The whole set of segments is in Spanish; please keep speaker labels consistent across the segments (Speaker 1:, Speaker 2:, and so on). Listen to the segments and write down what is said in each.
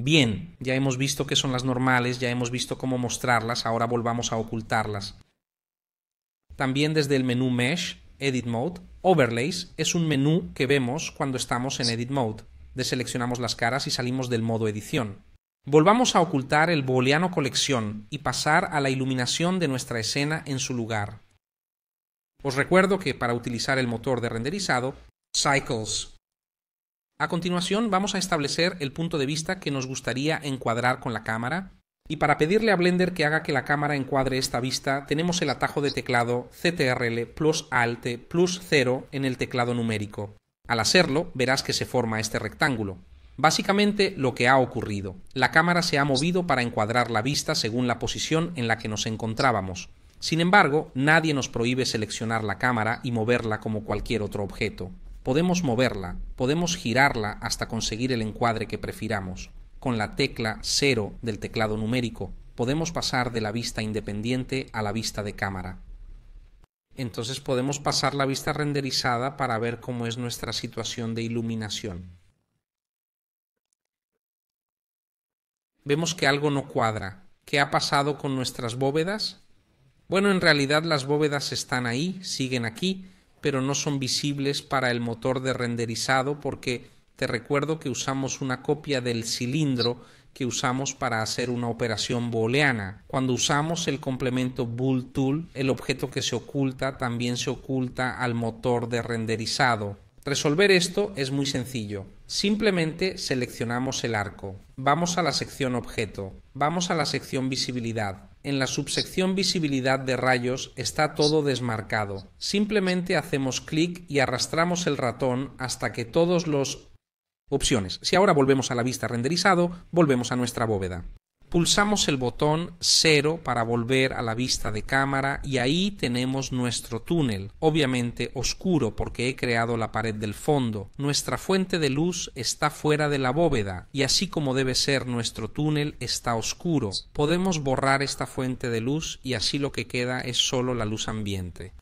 Speaker 1: Bien, ya hemos visto qué son las normales, ya hemos visto cómo mostrarlas, ahora volvamos a ocultarlas. También desde el menú Mesh, Edit Mode, Overlays es un menú que vemos cuando estamos en Edit Mode. Deseleccionamos las caras y salimos del modo edición. Volvamos a ocultar el booleano colección y pasar a la iluminación de nuestra escena en su lugar. Os recuerdo que para utilizar el motor de renderizado, Cycles. A continuación vamos a establecer el punto de vista que nos gustaría encuadrar con la cámara, y para pedirle a Blender que haga que la cámara encuadre esta vista tenemos el atajo de teclado CTRL plus Alt plus 0 en el teclado numérico. Al hacerlo verás que se forma este rectángulo. Básicamente lo que ha ocurrido, la cámara se ha movido para encuadrar la vista según la posición en la que nos encontrábamos. Sin embargo, nadie nos prohíbe seleccionar la cámara y moverla como cualquier otro objeto. Podemos moverla, podemos girarla hasta conseguir el encuadre que prefiramos. Con la tecla 0 del teclado numérico podemos pasar de la vista independiente a la vista de cámara. Entonces podemos pasar la vista renderizada para ver cómo es nuestra situación de iluminación. Vemos que algo no cuadra. ¿Qué ha pasado con nuestras bóvedas? Bueno, en realidad las bóvedas están ahí, siguen aquí, pero no son visibles para el motor de renderizado porque te recuerdo que usamos una copia del cilindro que usamos para hacer una operación booleana. Cuando usamos el complemento Bool Tool, el objeto que se oculta también se oculta al motor de renderizado. Resolver esto es muy sencillo. Simplemente seleccionamos el arco. Vamos a la sección Objeto. Vamos a la sección Visibilidad. En la subsección Visibilidad de rayos está todo desmarcado. Simplemente hacemos clic y arrastramos el ratón hasta que todos los opciones. Si ahora volvemos a la vista renderizado, volvemos a nuestra bóveda. Pulsamos el botón 0 para volver a la vista de cámara y ahí tenemos nuestro túnel, obviamente oscuro porque he creado la pared del fondo. Nuestra fuente de luz está fuera de la bóveda y así como debe ser nuestro túnel está oscuro. Podemos borrar esta fuente de luz y así lo que queda es solo la luz ambiente.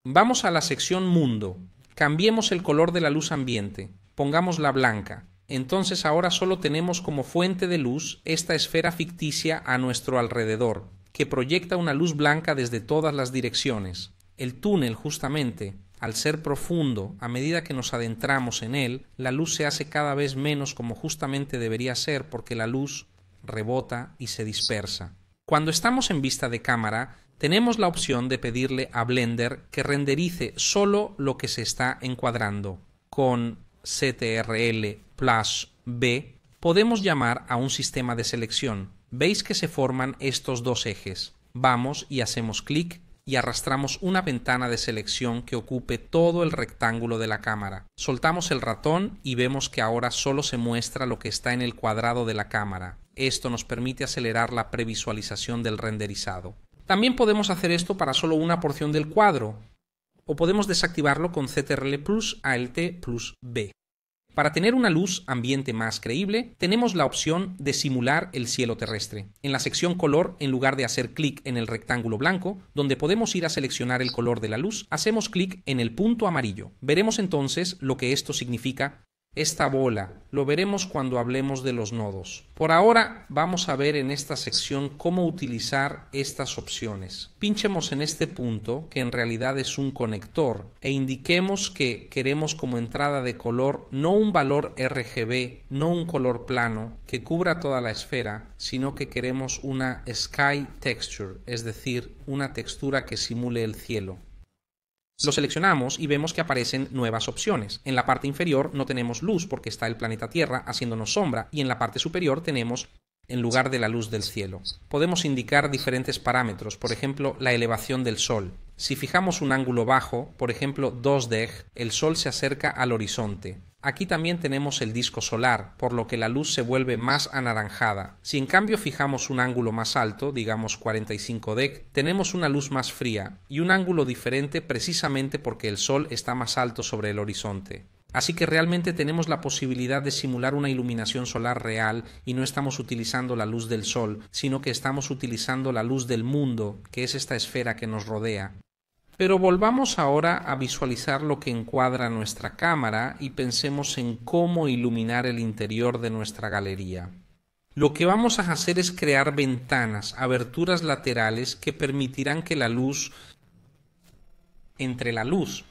Speaker 1: Vamos a la sección Mundo. Cambiemos el color de la luz ambiente. Pongámosla blanca. Entonces ahora solo tenemos como fuente de luz esta esfera ficticia a nuestro alrededor, que proyecta una luz blanca desde todas las direcciones. El túnel, justamente, al ser profundo, a medida que nos adentramos en él, la luz se hace cada vez menos como justamente debería ser porque la luz rebota y se dispersa. Cuando estamos en vista de cámara, tenemos la opción de pedirle a Blender que renderice solo lo que se está encuadrando. Con CTRL plus B podemos llamar a un sistema de selección. Veis que se forman estos dos ejes. Vamos y hacemos clic y arrastramos una ventana de selección que ocupe todo el rectángulo de la cámara. Soltamos el ratón y vemos que ahora solo se muestra lo que está en el cuadrado de la cámara. Esto nos permite acelerar la previsualización del renderizado. También podemos hacer esto para solo una porción del cuadro, o podemos desactivarlo con CTRL plus Alt plus B. Para tener una luz ambiente más creíble, tenemos la opción de simular el cielo terrestre. En la sección Color, en lugar de hacer clic en el rectángulo blanco, donde podemos ir a seleccionar el color de la luz, hacemos clic en el punto amarillo. Veremos entonces lo que esto significa. Esta bola lo veremos cuando hablemos de los nodos. Por ahora vamos a ver en esta sección cómo utilizar estas opciones. Pinchemos en este punto, que en realidad es un conector, e indiquemos que queremos como entrada de color no un valor RGB, no un color plano que cubra toda la esfera, sino que queremos una Sky Texture, es decir, una textura que simule el cielo. Lo seleccionamos y vemos que aparecen nuevas opciones. En la parte inferior no tenemos luz porque está el planeta Tierra haciéndonos sombra y en la parte superior tenemos en lugar de la luz del cielo. Podemos indicar diferentes parámetros, por ejemplo, la elevación del Sol. Si fijamos un ángulo bajo, por ejemplo 2 deg, el Sol se acerca al horizonte. Aquí también tenemos el disco solar, por lo que la luz se vuelve más anaranjada. Si en cambio fijamos un ángulo más alto, digamos 45 deg, tenemos una luz más fría y un ángulo diferente precisamente porque el Sol está más alto sobre el horizonte. Así que realmente tenemos la posibilidad de simular una iluminación solar real y no estamos utilizando la luz del Sol, sino que estamos utilizando la luz del mundo, que es esta esfera que nos rodea. Pero volvamos ahora a visualizar lo que encuadra nuestra cámara y pensemos en cómo iluminar el interior de nuestra galería. Lo que vamos a hacer es crear ventanas, aberturas laterales que permitirán que la luz entre la luz.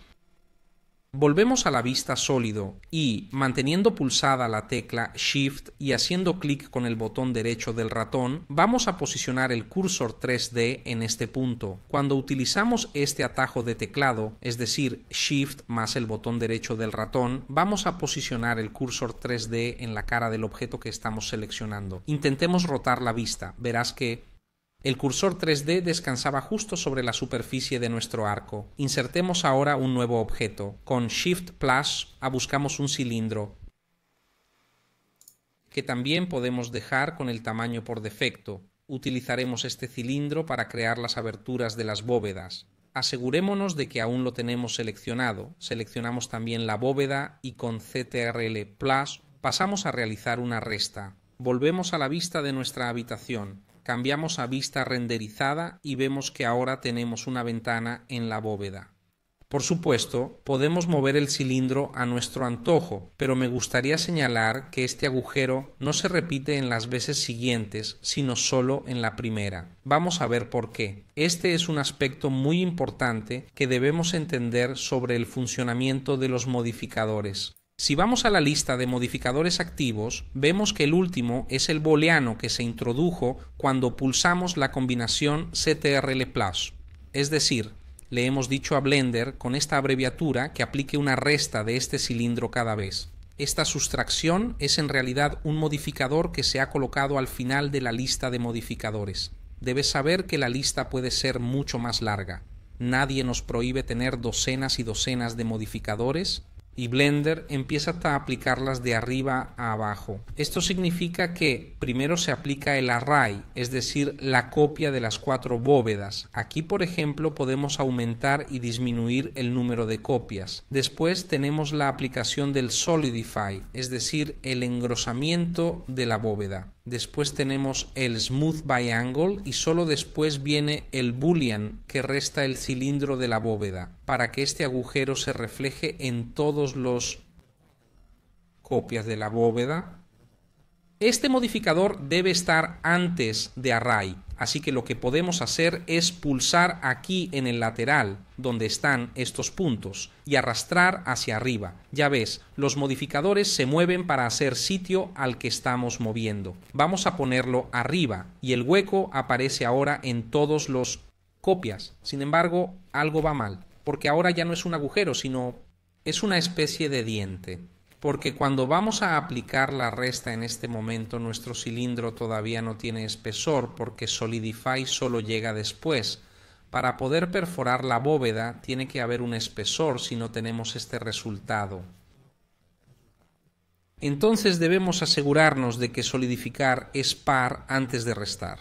Speaker 1: Volvemos a la vista sólido y, manteniendo pulsada la tecla Shift y haciendo clic con el botón derecho del ratón, vamos a posicionar el cursor 3D en este punto. Cuando utilizamos este atajo de teclado, es decir, Shift más el botón derecho del ratón, vamos a posicionar el cursor 3D en la cara del objeto que estamos seleccionando. Intentemos rotar la vista. Verás que el cursor 3D descansaba justo sobre la superficie de nuestro arco. Insertemos ahora un nuevo objeto. Con Shift Plus buscamos un cilindro, que también podemos dejar con el tamaño por defecto. Utilizaremos este cilindro para crear las aberturas de las bóvedas. Asegurémonos de que aún lo tenemos seleccionado. Seleccionamos también la bóveda y con CTRL Plus pasamos a realizar una resta. Volvemos a la vista de nuestra habitación. Cambiamos a vista renderizada y vemos que ahora tenemos una ventana en la bóveda. Por supuesto, podemos mover el cilindro a nuestro antojo, pero me gustaría señalar que este agujero no se repite en las veces siguientes, sino solo en la primera. Vamos a ver por qué. Este es un aspecto muy importante que debemos entender sobre el funcionamiento de los modificadores. Si vamos a la lista de modificadores activos, vemos que el último es el booleano que se introdujo cuando pulsamos la combinación CTRL+. Es decir, le hemos dicho a Blender con esta abreviatura que aplique una resta de este cilindro cada vez. Esta sustracción es en realidad un modificador que se ha colocado al final de la lista de modificadores. Debes saber que la lista puede ser mucho más larga. Nadie nos prohíbe tener docenas y docenas de modificadores, y Blender empieza a aplicarlas de arriba a abajo. Esto significa que primero se aplica el array, es decir, la copia de las 4 bóvedas. Aquí, por ejemplo, podemos aumentar y disminuir el número de copias. Después tenemos la aplicación del solidify, es decir, el engrosamiento de la bóveda. Después tenemos el Smooth by Angle y solo después viene el Boolean que resta el cilindro de la bóveda para que este agujero se refleje en todos los copias de la bóveda. Este modificador debe estar antes de array, así que lo que podemos hacer es pulsar aquí en el lateral, donde están estos puntos, y arrastrar hacia arriba. Ya ves, los modificadores se mueven para hacer sitio al que estamos moviendo. Vamos a ponerlo arriba, y el hueco aparece ahora en todos los copias. Sin embargo, algo va mal, porque ahora ya no es un agujero, sino es una especie de diente. Porque cuando vamos a aplicar la resta en este momento, nuestro cilindro todavía no tiene espesor porque Solidify solo llega después. Para poder perforar la bóveda tiene que haber un espesor si no tenemos este resultado. Entonces debemos asegurarnos de que solidificar es par antes de restar.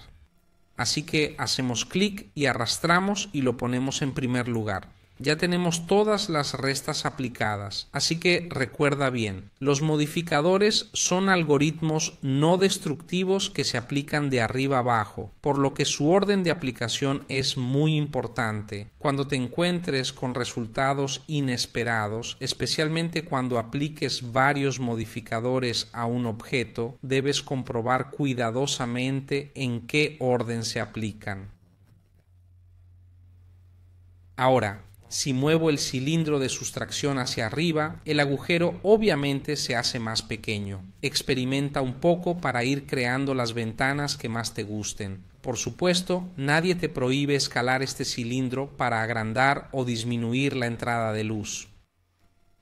Speaker 1: Así que hacemos clic y arrastramos y lo ponemos en primer lugar. Ya tenemos todas las restas aplicadas, así que recuerda bien, los modificadores son algoritmos no destructivos que se aplican de arriba abajo, por lo que su orden de aplicación es muy importante. Cuando te encuentres con resultados inesperados, especialmente cuando apliques varios modificadores a un objeto, debes comprobar cuidadosamente en qué orden se aplican. Ahora, si muevo el cilindro de sustracción hacia arriba, el agujero obviamente se hace más pequeño. Experimenta un poco para ir creando las ventanas que más te gusten. Por supuesto, nadie te prohíbe escalar este cilindro para agrandar o disminuir la entrada de luz.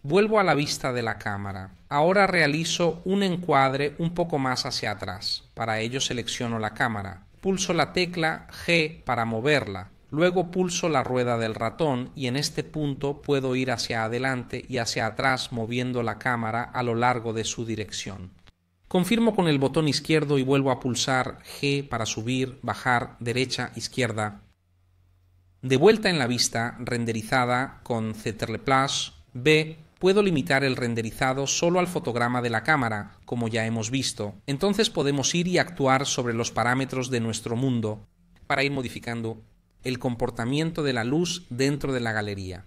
Speaker 1: Vuelvo a la vista de la cámara. Ahora realizo un encuadre un poco más hacia atrás. Para ello selecciono la cámara. Pulso la tecla G para moverla. Luego pulso la rueda del ratón y en este punto puedo ir hacia adelante y hacia atrás moviendo la cámara a lo largo de su dirección. Confirmo con el botón izquierdo y vuelvo a pulsar G para subir, bajar, derecha, izquierda. De vuelta en la vista renderizada con CTRL+, B, puedo limitar el renderizado solo al fotograma de la cámara, como ya hemos visto. Entonces podemos ir y actuar sobre los parámetros de nuestro mundo para ir modificando el comportamiento de la luz dentro de la galería.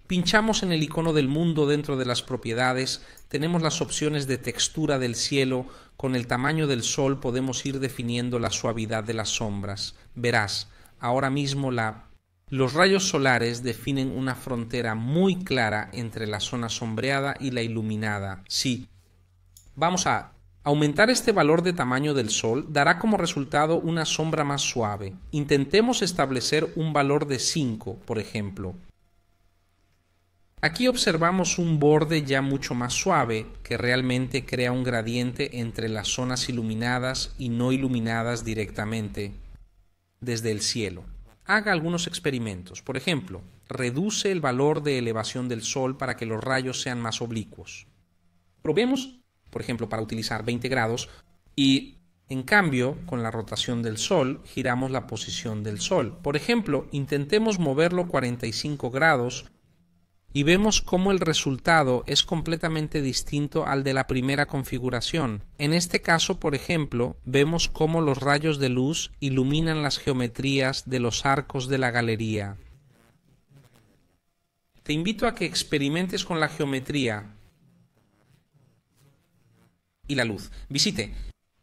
Speaker 1: Pinchamos en el icono del mundo dentro de las propiedades, tenemos las opciones de textura del cielo, con el tamaño del sol podemos ir definiendo la suavidad de las sombras. Verás, ahora mismo los rayos solares definen una frontera muy clara entre la zona sombreada y la iluminada. Sí, vamos a aumentar este valor de tamaño del sol dará como resultado una sombra más suave. Intentemos establecer un valor de 5, por ejemplo. Aquí observamos un borde ya mucho más suave que realmente crea un gradiente entre las zonas iluminadas y no iluminadas directamente desde el cielo. Haga algunos experimentos. Por ejemplo, reduce el valor de elevación del sol para que los rayos sean más oblicuos. Probemos, por ejemplo, para utilizar 20 grados y, en cambio, con la rotación del sol, giramos la posición del sol. Por ejemplo, intentemos moverlo 45 grados y vemos cómo el resultado es completamente distinto al de la primera configuración. En este caso, por ejemplo, vemos cómo los rayos de luz iluminan las geometrías de los arcos de la galería. Te invito a que experimentes con la geometría y la luz. Visite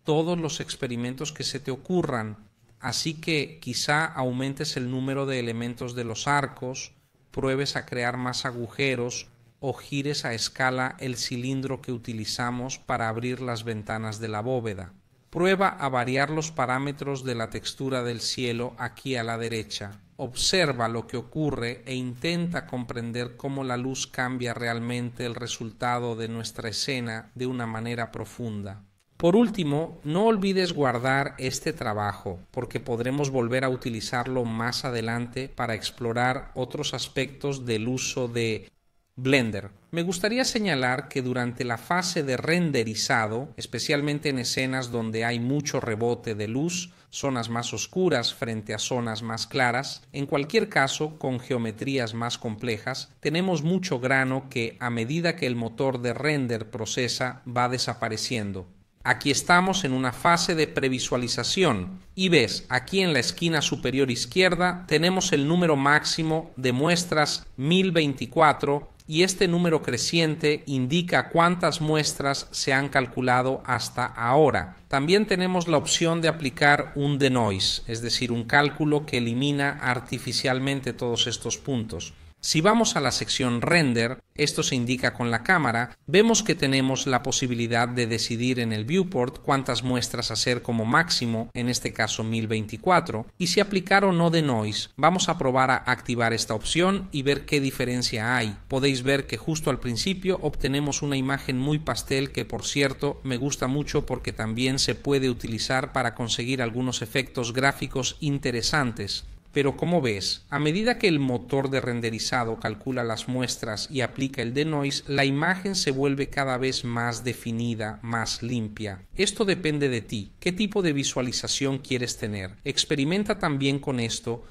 Speaker 1: todos los experimentos que se te ocurran, así que quizá aumentes el número de elementos de los arcos, pruebes a crear más agujeros o gires a escala el cilindro que utilizamos para abrir las ventanas de la bóveda. Prueba a variar los parámetros de la textura del cielo aquí a la derecha. Observa lo que ocurre e intenta comprender cómo la luz cambia realmente el resultado de nuestra escena de una manera profunda. Por último, no olvides guardar este trabajo, porque podremos volver a utilizarlo más adelante para explorar otros aspectos del uso de Blender. Me gustaría señalar que durante la fase de renderizado, especialmente en escenas donde hay mucho rebote de luz, zonas más oscuras frente a zonas más claras, en cualquier caso con geometrías más complejas, tenemos mucho grano que a medida que el motor de render procesa va desapareciendo. Aquí estamos en una fase de previsualización y ves, aquí en la esquina superior izquierda tenemos el número máximo de muestras 1024 y este número creciente indica cuántas muestras se han calculado hasta ahora. También tenemos la opción de aplicar un denoise, es decir, un cálculo que elimina artificialmente todos estos puntos. Si vamos a la sección Render, esto se indica con la cámara, vemos que tenemos la posibilidad de decidir en el viewport cuántas muestras hacer como máximo, en este caso 1024, y si aplicar o no denoise. Vamos a probar a activar esta opción y ver qué diferencia hay. Podéis ver que justo al principio obtenemos una imagen muy pastel que, por cierto, me gusta mucho porque también se puede utilizar para conseguir algunos efectos gráficos interesantes. Pero como ves, a medida que el motor de renderizado calcula las muestras y aplica el denoise, la imagen se vuelve cada vez más definida, más limpia. Esto depende de ti. ¿Qué tipo de visualización quieres tener? Experimenta también con esto.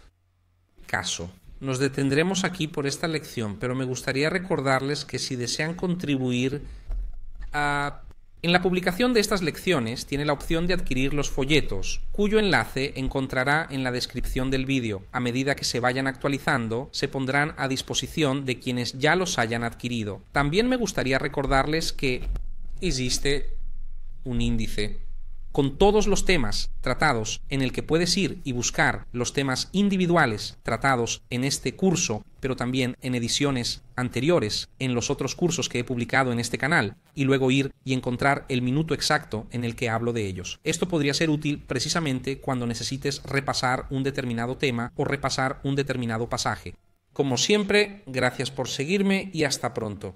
Speaker 1: Nos detendremos aquí por esta lección, pero me gustaría recordarles que si desean contribuir en la publicación de estas lecciones tiene la opción de adquirir los folletos, cuyo enlace encontrará en la descripción del vídeo. A medida que se vayan actualizando, se pondrán a disposición de quienes ya los hayan adquirido. También me gustaría recordarles que existe un índice con todos los temas tratados en el que puedes ir y buscar los temas individuales tratados en este curso, pero también en ediciones anteriores, en los otros cursos que he publicado en este canal, y luego ir y encontrar el minuto exacto en el que hablo de ellos. Esto podría ser útil precisamente cuando necesites repasar un determinado tema o repasar un determinado pasaje. Como siempre, gracias por seguirme y hasta pronto.